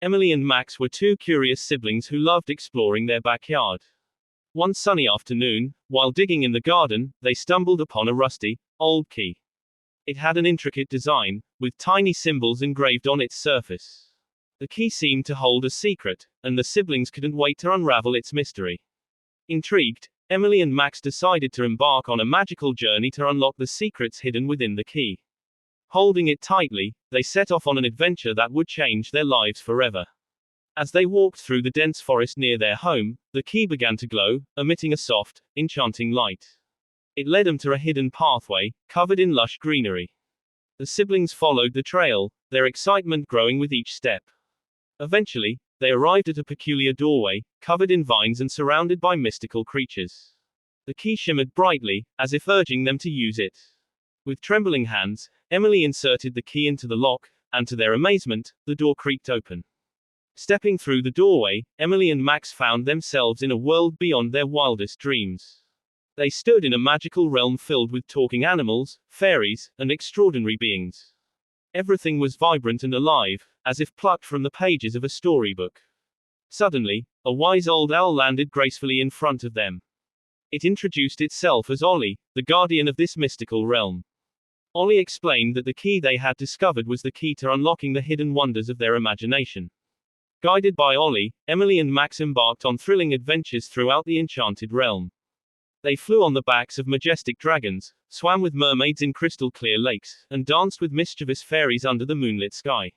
Emily and Max were two curious siblings who loved exploring their backyard. One sunny afternoon, while digging in the garden, they stumbled upon a rusty, old key. It had an intricate design, with tiny symbols engraved on its surface. The key seemed to hold a secret, and the siblings couldn't wait to unravel its mystery. Intrigued, Emily and Max decided to embark on a magical journey to unlock the secrets hidden within the key. Holding it tightly, they set off on an adventure that would change their lives forever. As they walked through the dense forest near their home, the key began to glow, emitting a soft, enchanting light. It led them to a hidden pathway, covered in lush greenery. The siblings followed the trail, their excitement growing with each step. Eventually, they arrived at a peculiar doorway, covered in vines and surrounded by mystical creatures. The key shimmered brightly, as if urging them to use it. With trembling hands, Emily inserted the key into the lock, and to their amazement, the door creaked open. Stepping through the doorway, Emily and Max found themselves in a world beyond their wildest dreams. They stood in a magical realm filled with talking animals, fairies, and extraordinary beings. Everything was vibrant and alive, as if plucked from the pages of a storybook. Suddenly, a wise old owl landed gracefully in front of them. It introduced itself as Ollie, the guardian of this mystical realm. Ollie explained that the key they had discovered was the key to unlocking the hidden wonders of their imagination. Guided by Ollie, Emily and Max embarked on thrilling adventures throughout the enchanted realm. They flew on the backs of majestic dragons, swam with mermaids in crystal-clear lakes, and danced with mischievous fairies under the moonlit sky.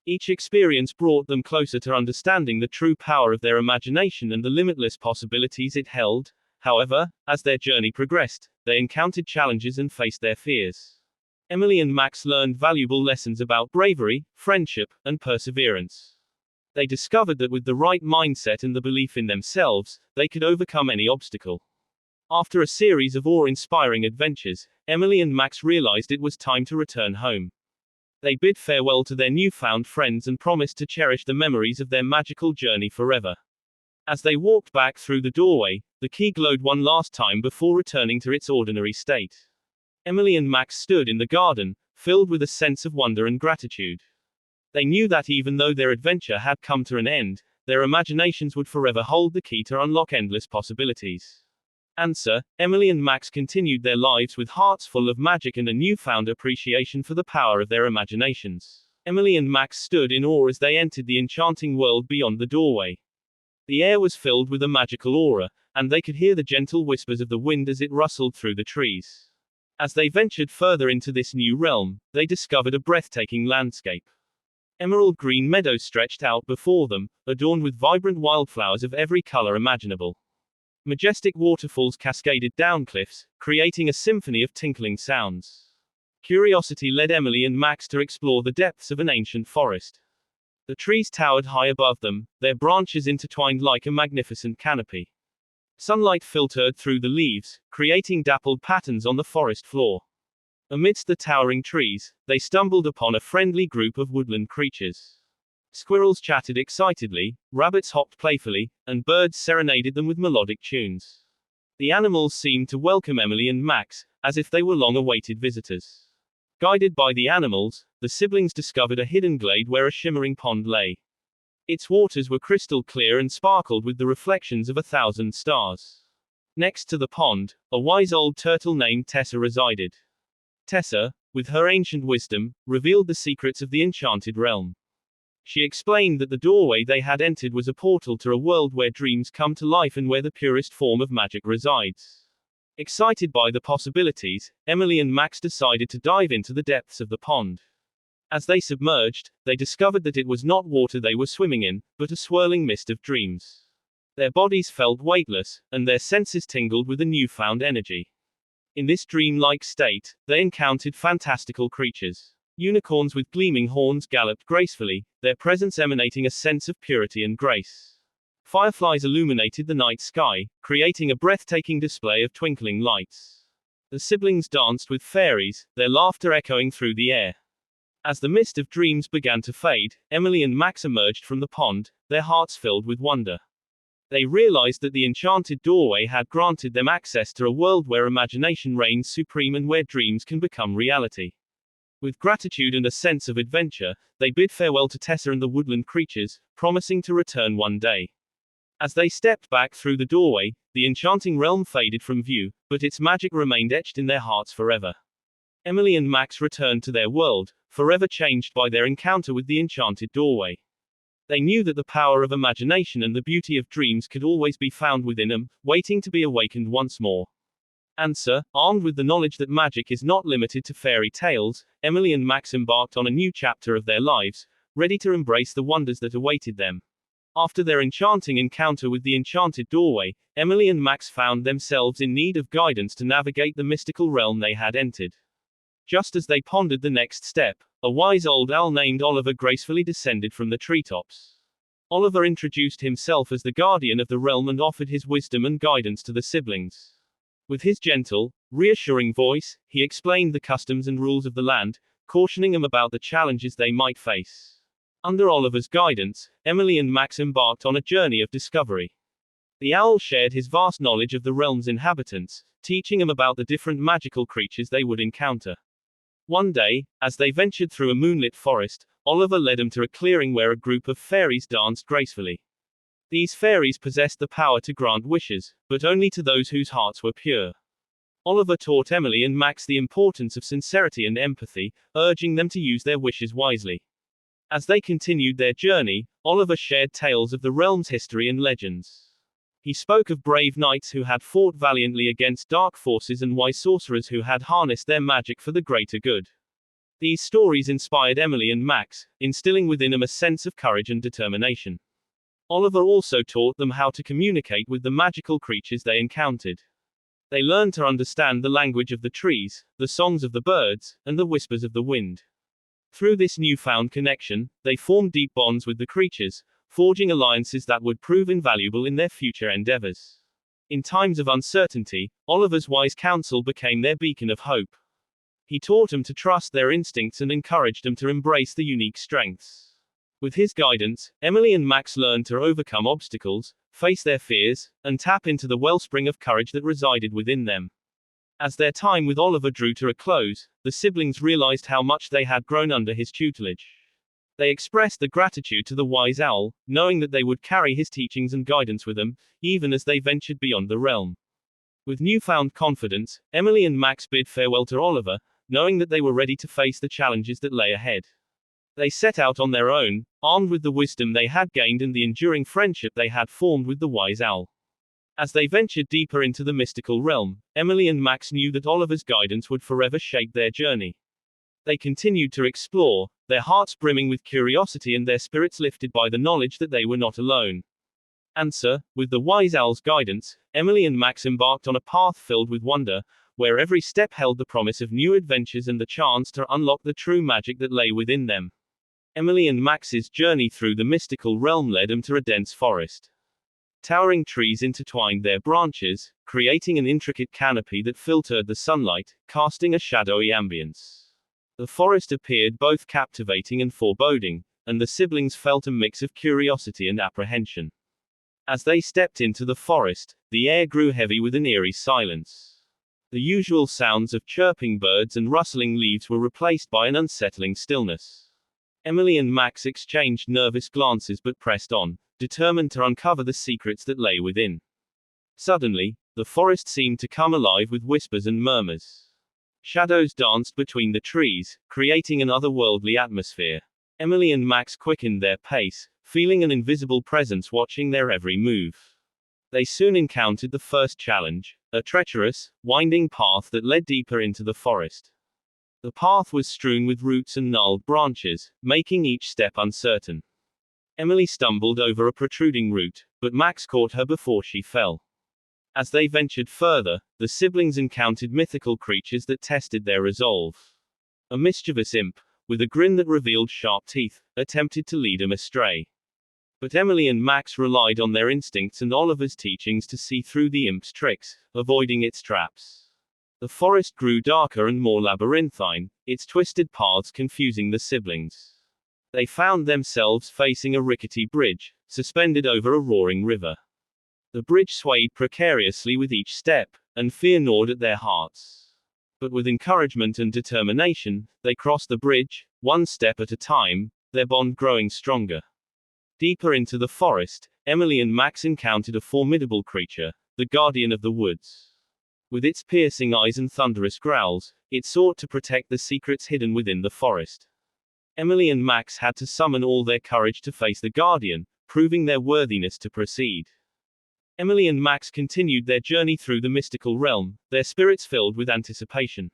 Each experience brought them closer to understanding the true power of their imagination and the limitless possibilities it held. However, as their journey progressed, they encountered challenges and faced their fears. Emily and Max learned valuable lessons about bravery, friendship, and perseverance. They discovered that with the right mindset and the belief in themselves, they could overcome any obstacle. After a series of awe-inspiring adventures, Emily and Max realized it was time to return home. They bid farewell to their newfound friends and promised to cherish the memories of their magical journey forever. As they walked back through the doorway, the key glowed one last time before returning to its ordinary state. Emily and Max stood in the garden, filled with a sense of wonder and gratitude. They knew that even though their adventure had come to an end, their imaginations would forever hold the key to unlock endless possibilities. Answer: Emily and Max continued their lives with hearts full of magic and a newfound appreciation for the power of their imaginations. Emily and Max stood in awe as they entered the enchanting world beyond the doorway. The air was filled with a magical aura, and they could hear the gentle whispers of the wind as it rustled through the trees. As they ventured further into this new realm, they discovered a breathtaking landscape. Emerald green meadows stretched out before them, adorned with vibrant wildflowers of every color imaginable. Majestic waterfalls cascaded down cliffs, creating a symphony of tinkling sounds. Curiosity led Emily and Max to explore the depths of an ancient forest. The trees towered high above them, their branches intertwined like a magnificent canopy. Sunlight filtered through the leaves, creating dappled patterns on the forest floor. Amidst the towering trees, they stumbled upon a friendly group of woodland creatures. Squirrels chattered excitedly, rabbits hopped playfully, and birds serenaded them with melodic tunes. The animals seemed to welcome Emily and Max, as if they were long-awaited visitors. Guided by the animals, the siblings discovered a hidden glade where a shimmering pond lay. Its waters were crystal clear and sparkled with the reflections of 1,000 stars. Next to the pond, a wise old turtle named Tessa resided. Tessa, with her ancient wisdom, revealed the secrets of the enchanted realm. She explained that the doorway they had entered was a portal to a world where dreams come to life and where the purest form of magic resides. Excited by the possibilities, Emily and Max decided to dive into the depths of the pond. As they submerged, they discovered that it was not water they were swimming in, but a swirling mist of dreams. Their bodies felt weightless, and their senses tingled with a newfound energy. In this dreamlike state, they encountered fantastical creatures. Unicorns with gleaming horns galloped gracefully, their presence emanating a sense of purity and grace. Fireflies illuminated the night sky, creating a breathtaking display of twinkling lights. The siblings danced with fairies, their laughter echoing through the air. As the mist of dreams began to fade, Emily and Max emerged from the pond, their hearts filled with wonder. They realized that the enchanted doorway had granted them access to a world where imagination reigns supreme and where dreams can become reality. With gratitude and a sense of adventure, they bid farewell to Tessa and the woodland creatures, promising to return one day. As they stepped back through the doorway, the enchanting realm faded from view, but its magic remained etched in their hearts forever. Emily and Max returned to their world, forever changed by their encounter with the enchanted doorway. They knew that the power of imagination and the beauty of dreams could always be found within them, waiting to be awakened once more. Answer: armed with the knowledge that magic is not limited to fairy tales, Emily and Max embarked on a new chapter of their lives, ready to embrace the wonders that awaited them. After their enchanting encounter with the enchanted doorway, Emily and Max found themselves in need of guidance to navigate the mystical realm they had entered. Just as they pondered the next step, a wise old owl named Oliver gracefully descended from the treetops. Oliver introduced himself as the guardian of the realm and offered his wisdom and guidance to the siblings. With his gentle, reassuring voice, he explained the customs and rules of the land, cautioning them about the challenges they might face. Under Oliver's guidance, Emily and Max embarked on a journey of discovery. The owl shared his vast knowledge of the realm's inhabitants, teaching them about the different magical creatures they would encounter. One day, as they ventured through a moonlit forest, Oliver led them to a clearing where a group of fairies danced gracefully. These fairies possessed the power to grant wishes, but only to those whose hearts were pure. Oliver taught Emily and Max the importance of sincerity and empathy, urging them to use their wishes wisely. As they continued their journey, Oliver shared tales of the realm's history and legends. He spoke of brave knights who had fought valiantly against dark forces and wise sorcerers who had harnessed their magic for the greater good. These stories inspired Emily and Max, instilling within them a sense of courage and determination. Oliver also taught them how to communicate with the magical creatures they encountered. They learned to understand the language of the trees, the songs of the birds, and the whispers of the wind. Through this newfound connection, they formed deep bonds with the creatures, forging alliances that would prove invaluable in their future endeavors. In times of uncertainty, Oliver's wise counsel became their beacon of hope. He taught them to trust their instincts and encouraged them to embrace the unique strengths. With his guidance, Emily and Max learned to overcome obstacles, face their fears, and tap into the wellspring of courage that resided within them. As their time with Oliver drew to a close, the siblings realized how much they had grown under his tutelage. They expressed their gratitude to the wise owl, knowing that they would carry his teachings and guidance with them, even as they ventured beyond the realm. With newfound confidence, Emily and Max bid farewell to Oliver, knowing that they were ready to face the challenges that lay ahead. They set out on their own, armed with the wisdom they had gained and the enduring friendship they had formed with the wise owl. As they ventured deeper into the mystical realm, Emily and Max knew that Oliver's guidance would forever shape their journey. They continued to explore, their hearts brimming with curiosity and their spirits lifted by the knowledge that they were not alone. Answer: with the wise owl's guidance, Emily and Max embarked on a path filled with wonder, where every step held the promise of new adventures and the chance to unlock the true magic that lay within them. Emily and Max's journey through the mystical realm led them to a dense forest. Towering trees intertwined their branches, creating an intricate canopy that filtered the sunlight, casting a shadowy ambience. The forest appeared both captivating and foreboding, and the siblings felt a mix of curiosity and apprehension. As they stepped into the forest, the air grew heavy with an eerie silence. The usual sounds of chirping birds and rustling leaves were replaced by an unsettling stillness. Emily and Max exchanged nervous glances but pressed on, determined to uncover the secrets that lay within. Suddenly, the forest seemed to come alive with whispers and murmurs. Shadows danced between the trees, creating an otherworldly atmosphere. Emily and Max quickened their pace, feeling an invisible presence watching their every move. They soon encountered the first challenge, a treacherous, winding path that led deeper into the forest. The path was strewn with roots and gnarled branches, making each step uncertain. Emily stumbled over a protruding root, but Max caught her before she fell. As they ventured further, the siblings encountered mythical creatures that tested their resolve. A mischievous imp, with a grin that revealed sharp teeth, attempted to lead them astray. But Emily and Max relied on their instincts and Oliver's teachings to see through the imp's tricks, avoiding its traps. The forest grew darker and more labyrinthine, its twisted paths confusing the siblings. They found themselves facing a rickety bridge, suspended over a roaring river. The bridge swayed precariously with each step, and fear gnawed at their hearts. But with encouragement and determination, they crossed the bridge, one step at a time, their bond growing stronger. Deeper into the forest, Emily and Max encountered a formidable creature, the guardian of the woods. With its piercing eyes and thunderous growls, it sought to protect the secrets hidden within the forest. Emily and Max had to summon all their courage to face the guardian, proving their worthiness to proceed. Emily and Max continued their journey through the mystical realm, their spirits filled with anticipation.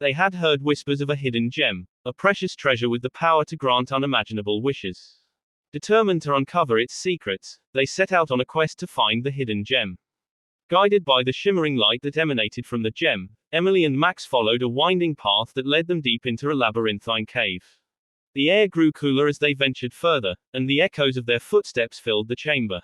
They had heard whispers of a hidden gem, a precious treasure with the power to grant unimaginable wishes. Determined to uncover its secrets, they set out on a quest to find the hidden gem. Guided by the shimmering light that emanated from the gem, Emily and Max followed a winding path that led them deep into a labyrinthine cave. The air grew cooler as they ventured further, and the echoes of their footsteps filled the chamber.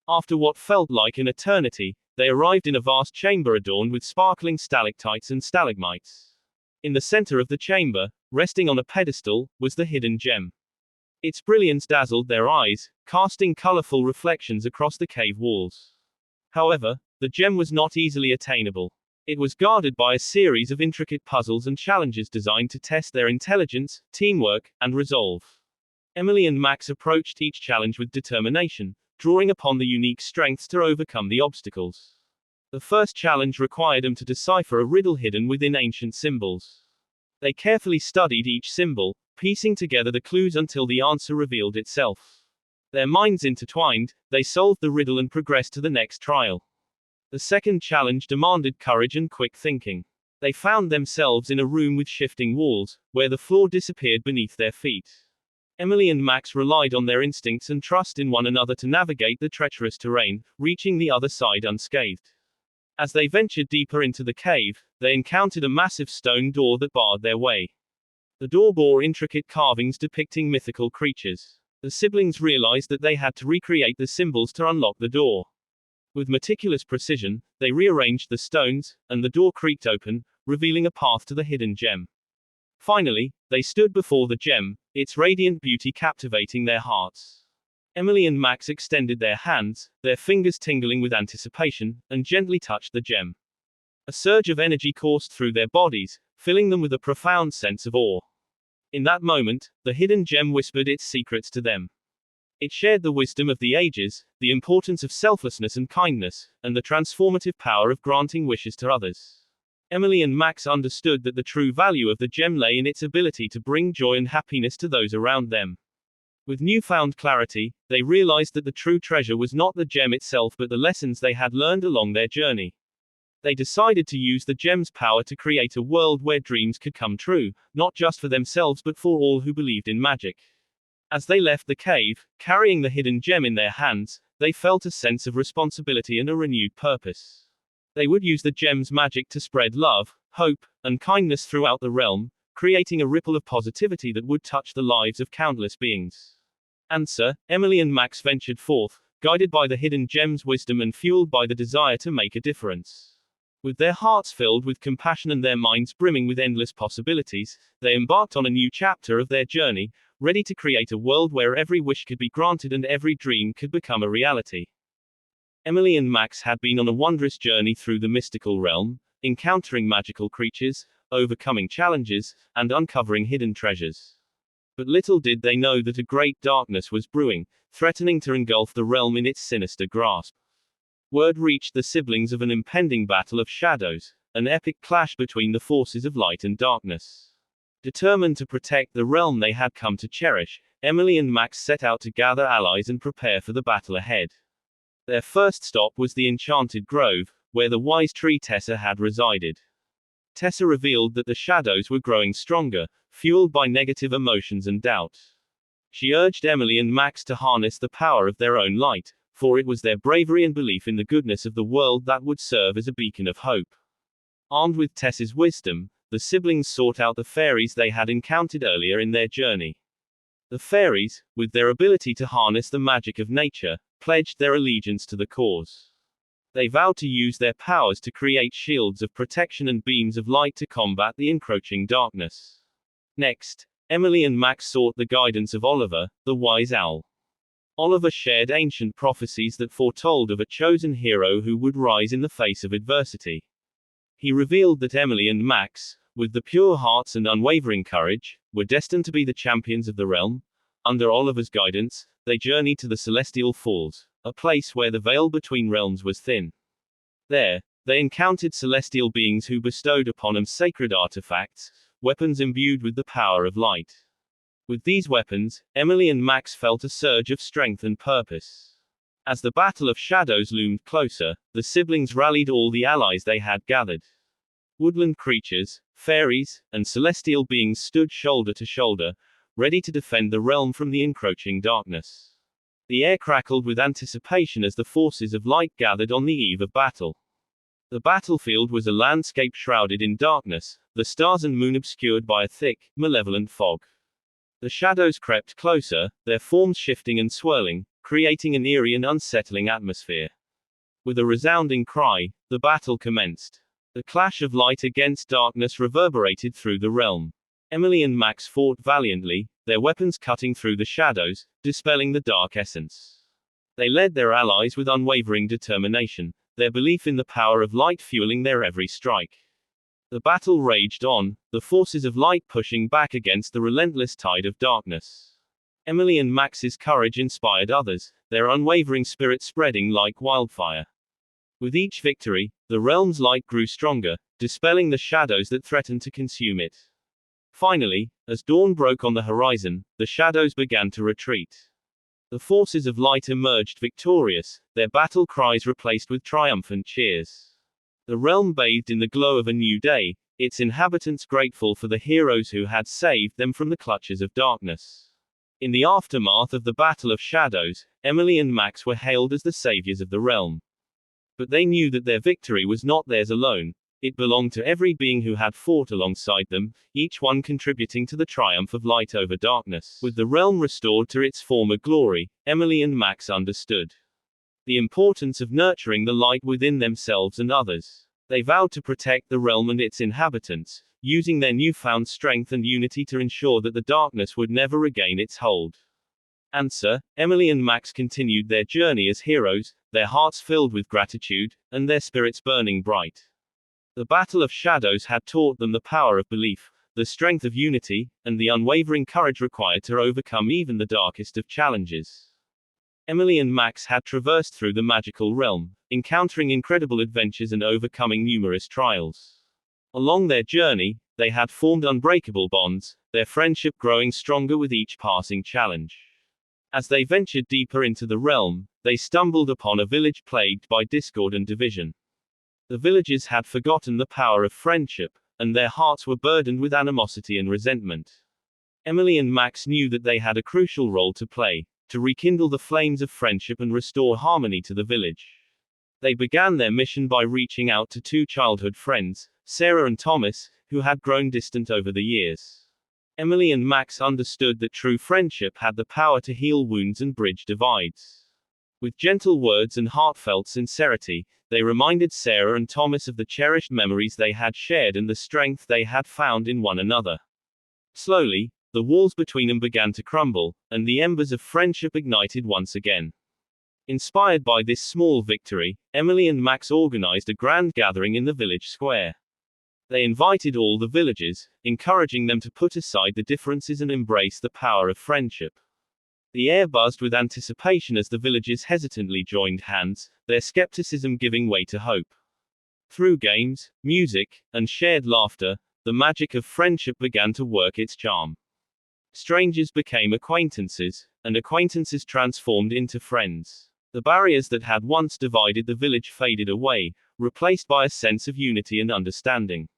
After what felt like an eternity, they arrived in a vast chamber adorned with sparkling stalactites and stalagmites. In the center of the chamber, resting on a pedestal, was the hidden gem. Its brilliance dazzled their eyes, casting colorful reflections across the cave walls. However, the gem was not easily attainable. It was guarded by a series of intricate puzzles and challenges designed to test their intelligence, teamwork, and resolve. Emily and Max approached each challenge with determination, drawing upon the unique strengths to overcome the obstacles. The first challenge required them to decipher a riddle hidden within ancient symbols. They carefully studied each symbol, piecing together the clues until the answer revealed itself. Their minds intertwined, they solved the riddle and progressed to the next trial. The second challenge demanded courage and quick thinking. They found themselves in a room with shifting walls, where the floor disappeared beneath their feet. Emily and Max relied on their instincts and trust in one another to navigate the treacherous terrain, reaching the other side unscathed. As they ventured deeper into the cave, they encountered a massive stone door that barred their way. The door bore intricate carvings depicting mythical creatures. The siblings realized that they had to recreate the symbols to unlock the door. With meticulous precision, they rearranged the stones, and the door creaked open, revealing a path to the hidden gem. Finally, they stood before the gem, its radiant beauty captivating their hearts. Emily and Max extended their hands, their fingers tingling with anticipation, and gently touched the gem. A surge of energy coursed through their bodies, filling them with a profound sense of awe. In that moment, the hidden gem whispered its secrets to them. It shared the wisdom of the ages, the importance of selflessness and kindness, and the transformative power of granting wishes to others. Emily and Max understood that the true value of the gem lay in its ability to bring joy and happiness to those around them. With newfound clarity, they realized that the true treasure was not the gem itself but the lessons they had learned along their journey. They decided to use the gem's power to create a world where dreams could come true, not just for themselves but for all who believed in magic. As they left the cave, carrying the hidden gem in their hands, they felt a sense of responsibility and a renewed purpose. They would use the gem's magic to spread love, hope, and kindness throughout the realm, creating a ripple of positivity that would touch the lives of countless beings. Emily and Max ventured forth, guided by the hidden gem's wisdom and fueled by the desire to make a difference. With their hearts filled with compassion and their minds brimming with endless possibilities, they embarked on a new chapter of their journey, ready to create a world where every wish could be granted and every dream could become a reality. Emily and Max had been on a wondrous journey through the mystical realm, encountering magical creatures, overcoming challenges, and uncovering hidden treasures. But little did they know that a great darkness was brewing, threatening to engulf the realm in its sinister grasp. Word reached the siblings of an impending battle of shadows, an epic clash between the forces of light and darkness. Determined to protect the realm they had come to cherish, Emily and Max set out to gather allies and prepare for the battle ahead. Their first stop was the Enchanted Grove, where the wise tree Tessa had resided. Tessa revealed that the shadows were growing stronger, fueled by negative emotions and doubt. She urged Emily and Max to harness the power of their own light, for it was their bravery and belief in the goodness of the world that would serve as a beacon of hope. Armed with Tessa's wisdom, the siblings sought out the fairies they had encountered earlier in their journey. The fairies, with their ability to harness the magic of nature, pledged their allegiance to the cause. They vowed to use their powers to create shields of protection and beams of light to combat the encroaching darkness. Next, Emily and Max sought the guidance of Oliver, the wise owl. Oliver shared ancient prophecies that foretold of a chosen hero who would rise in the face of adversity. He revealed that Emily and Max, with the pure hearts and unwavering courage, were destined to be the champions of the realm. Under Oliver's guidance, they journeyed to the Celestial Falls, a place where the veil between realms was thin. There, they encountered celestial beings who bestowed upon them sacred artifacts, weapons imbued with the power of light. With these weapons, Emily and Max felt a surge of strength and purpose. As the Battle of Shadows loomed closer, the siblings rallied all the allies they had gathered. Woodland creatures, fairies, and celestial beings stood shoulder to shoulder, ready to defend the realm from the encroaching darkness. The air crackled with anticipation as the forces of light gathered on the eve of battle. The battlefield was a landscape shrouded in darkness, the stars and moon obscured by a thick, malevolent fog. The shadows crept closer, their forms shifting and swirling, creating an eerie and unsettling atmosphere. With a resounding cry, the battle commenced. The clash of light against darkness reverberated through the realm. Emily and Max fought valiantly, their weapons cutting through the shadows, dispelling the dark essence. They led their allies with unwavering determination, their belief in the power of light fueling their every strike. The battle raged on, the forces of light pushing back against the relentless tide of darkness. Emily and Max's courage inspired others, their unwavering spirit spreading like wildfire. With each victory, the realm's light grew stronger, dispelling the shadows that threatened to consume it. Finally, as dawn broke on the horizon, the shadows began to retreat. The forces of light emerged victorious, their battle cries replaced with triumphant cheers. The realm bathed in the glow of a new day, its inhabitants grateful for the heroes who had saved them from the clutches of darkness. In the aftermath of the Battle of Shadows, Emily and Max were hailed as the saviors of the realm. But they knew that their victory was not theirs alone. It belonged to every being who had fought alongside them, each one contributing to the triumph of light over darkness. With the realm restored to its former glory, Emily and Max understood the importance of nurturing the light within themselves and others. They vowed to protect the realm and its inhabitants, using their newfound strength and unity to ensure that the darkness would never regain its hold. Answer: Emily and Max continued their journey as heroes, their hearts filled with gratitude, and their spirits burning bright. The Battle of Shadows had taught them the power of belief, the strength of unity, and the unwavering courage required to overcome even the darkest of challenges. Emily and Max had traversed through the magical realm, encountering incredible adventures and overcoming numerous trials. Along their journey, they had formed unbreakable bonds, their friendship growing stronger with each passing challenge. As they ventured deeper into the realm, they stumbled upon a village plagued by discord and division. The villagers had forgotten the power of friendship, and their hearts were burdened with animosity and resentment. Emily and Max knew that they had a crucial role to play, to rekindle the flames of friendship and restore harmony to the village. They began their mission by reaching out to two childhood friends, Sarah and Thomas, who had grown distant over the years. Emily and Max understood that true friendship had the power to heal wounds and bridge divides. With gentle words and heartfelt sincerity, they reminded Sarah and Thomas of the cherished memories they had shared and the strength they had found in one another. Slowly, the walls between them began to crumble, and the embers of friendship ignited once again. Inspired by this small victory, Emily and Max organized a grand gathering in the village square. They invited all the villagers, encouraging them to put aside the differences and embrace the power of friendship. The air buzzed with anticipation as the villagers hesitantly joined hands, their skepticism giving way to hope. Through games, music, and shared laughter, the magic of friendship began to work its charm. Strangers became acquaintances, and acquaintances transformed into friends. The barriers that had once divided the village faded away, replaced by a sense of unity and understanding.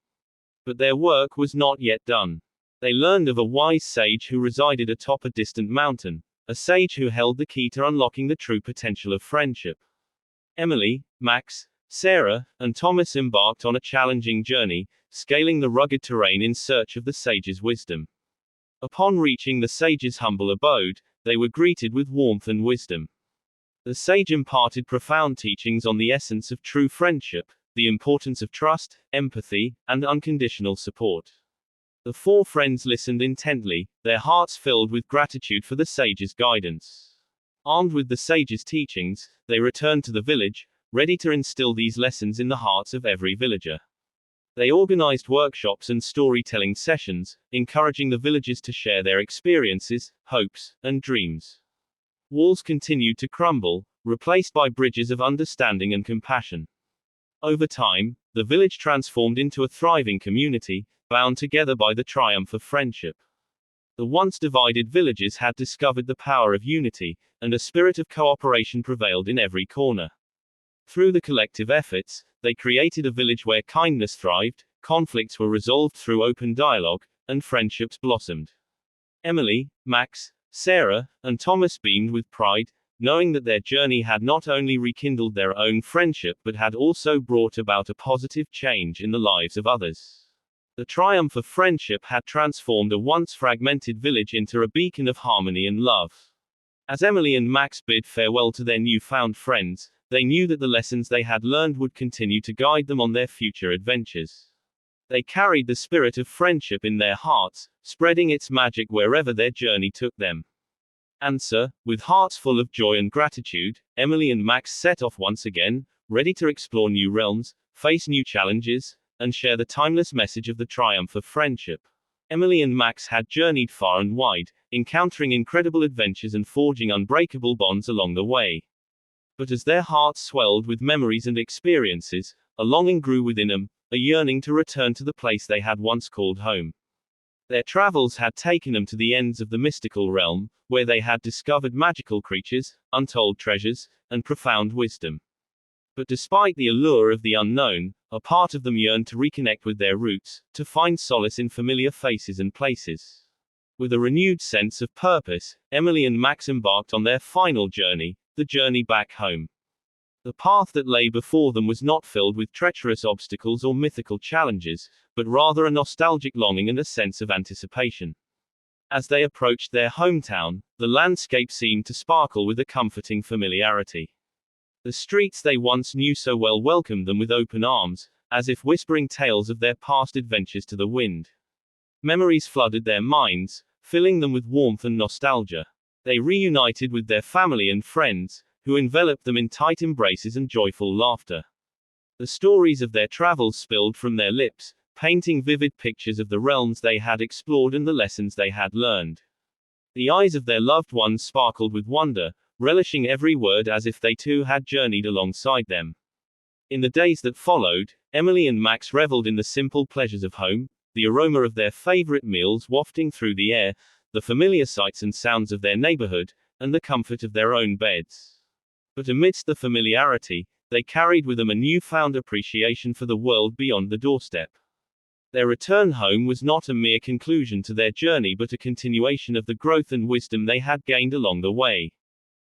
But their work was not yet done. They learned of a wise sage who resided atop a distant mountain, a sage who held the key to unlocking the true potential of friendship. Emily, Max, Sarah, and Thomas embarked on a challenging journey, scaling the rugged terrain in search of the sage's wisdom. Upon reaching the sage's humble abode, they were greeted with warmth and wisdom. The sage imparted profound teachings on the essence of true friendship, the importance of trust, empathy, and unconditional support. The four friends listened intently, their hearts filled with gratitude for the sage's guidance. Armed with the sage's teachings, they returned to the village, ready to instill these lessons in the hearts of every villager. They organized workshops and storytelling sessions, encouraging the villagers to share their experiences, hopes, and dreams. Walls continued to crumble, replaced by bridges of understanding and compassion. Over time, the village transformed into a thriving community, bound together by the triumph of friendship. The once divided villages had discovered the power of unity, and a spirit of cooperation prevailed in every corner. Through the collective efforts, they created a village where kindness thrived, conflicts were resolved through open dialogue, and friendships blossomed. Emily, Max, Sarah, and Thomas beamed with pride, knowing that their journey had not only rekindled their own friendship but had also brought about a positive change in the lives of others. The triumph of friendship had transformed a once fragmented village into a beacon of harmony and love. As Emily and Max bid farewell to their newfound friends, they knew that the lessons they had learned would continue to guide them on their future adventures. They carried the spirit of friendship in their hearts, spreading its magic wherever their journey took them. And so, with hearts full of joy and gratitude, Emily and Max set off once again, ready to explore new realms, face new challenges, and share the timeless message of the triumph of friendship. Emily and Max had journeyed far and wide, encountering incredible adventures and forging unbreakable bonds along the way. But as their hearts swelled with memories and experiences, a longing grew within them, a yearning to return to the place they had once called home. Their travels had taken them to the ends of the mystical realm, where they had discovered magical creatures, untold treasures, and profound wisdom. But despite the allure of the unknown, a part of them yearned to reconnect with their roots, to find solace in familiar faces and places. With a renewed sense of purpose, Emily and Max embarked on their final journey, the journey back home. The path that lay before them was not filled with treacherous obstacles or mythical challenges, but rather a nostalgic longing and a sense of anticipation. As they approached their hometown, the landscape seemed to sparkle with a comforting familiarity. The streets they once knew so well welcomed them with open arms, as if whispering tales of their past adventures to the wind. Memories flooded their minds, filling them with warmth and nostalgia. They reunited with their family and friends, who enveloped them in tight embraces and joyful laughter. The stories of their travels spilled from their lips, painting vivid pictures of the realms they had explored and the lessons they had learned. The eyes of their loved ones sparkled with wonder, relishing every word as if they too had journeyed alongside them. In the days that followed, Emily and Max reveled in the simple pleasures of home, the aroma of their favorite meals wafting through the air, the familiar sights and sounds of their neighborhood, and the comfort of their own beds. But amidst the familiarity, they carried with them a newfound appreciation for the world beyond the doorstep. Their return home was not a mere conclusion to their journey but a continuation of the growth and wisdom they had gained along the way.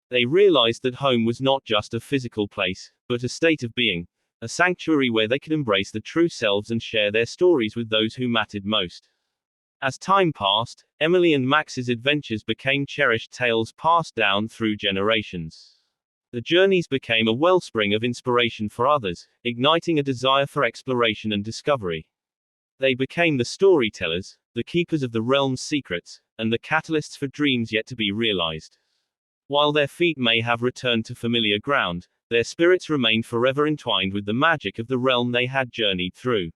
They realized that home was not just a physical place, but a state of being, a sanctuary where they could embrace the true selves and share their stories with those who mattered most. As time passed, Emily and Max's adventures became cherished tales passed down through generations. The journeys became a wellspring of inspiration for others, igniting a desire for exploration and discovery. They became the storytellers, the keepers of the realm's secrets, and the catalysts for dreams yet to be realized. While their feet may have returned to familiar ground, their spirits remained forever entwined with the magic of the realm they had journeyed through.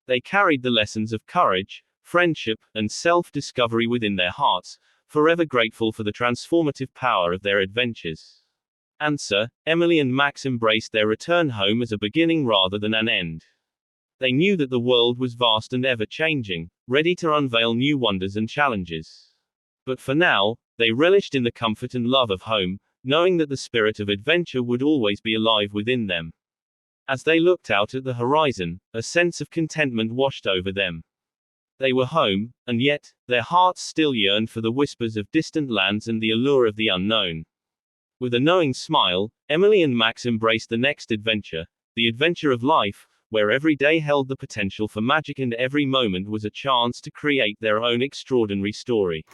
They carried the lessons of courage, friendship, and self-discovery within their hearts, forever grateful for the transformative power of their adventures. And so, Emily and Max embraced their return home as a beginning rather than an end. They knew that the world was vast and ever-changing, ready to unveil new wonders and challenges. But for now, they relished in the comfort and love of home, knowing that the spirit of adventure would always be alive within them. As they looked out at the horizon, a sense of contentment washed over them. They were home, and yet, their hearts still yearned for the whispers of distant lands and the allure of the unknown. With a knowing smile, Emily and Max embraced the next adventure, the adventure of life, where every day held the potential for magic and every moment was a chance to create their own extraordinary story.